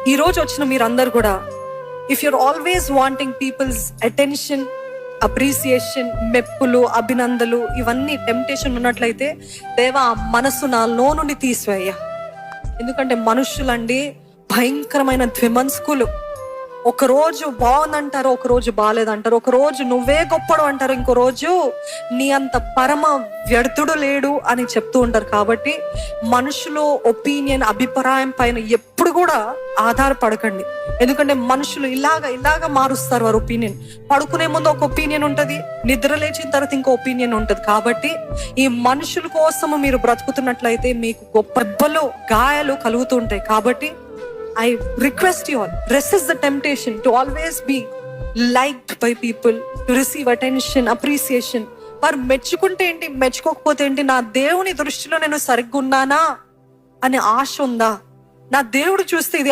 ఈ రోజు వచ్చిన మీరందరూ కూడా, if you're always wanting people's attention, appreciation, మెప్పులు, అభినందనలు, ఇవన్నీ టెంప్టేషన్ ఉన్నట్లయితే, దేవా మనసు నాలో నుండి తీసివేయ్యా. ఎందుకంటే మనుషులండి భయంకరమైన ద్విమనస్కులు. ఒక రోజు బాగుందంటారు, ఒక రోజు బాగాలేదంటారు. ఒక రోజు నువ్వే గొప్పడు అంటారు, ఇంకో రోజు నీ అంత పరమ వ్యర్థుడు లేడు అని చెప్తూ ఉంటారు. కాబట్టి మనుషులు ఒపీనియన్, అభిప్రాయం పైన ఎప్పుడు కూడా ఆధారపడకండి. ఎందుకంటే మనుషులు ఇలాగా మారుస్తారు వారి ఒపీనియన్. పడుకునే ముందు ఒక ఒపీనియన్ ఉంటుంది, నిద్ర లేచిన తర్వాత ఇంకో ఒపీనియన్ ఉంటుంది. కాబట్టి ఈ మనుషుల కోసము మీరు బ్రతుకుతున్నట్లయితే మీకు గొప్ప దెబ్బలు, గాయాలు కలుగుతూ ఉంటాయి. కాబట్టి I request you all, resist the temptation to always be liked by people, to receive attention, appreciation. వారు మెచ్చుకుంటే ఏంటి, మెచ్చుకోకపోతే ఏంటి, నా దేవుని దృష్టిలో నేను సరిగ్గా ఉన్నానా అనే ఆశ ఉందా, నా దేవుడు చూస్తే ఇది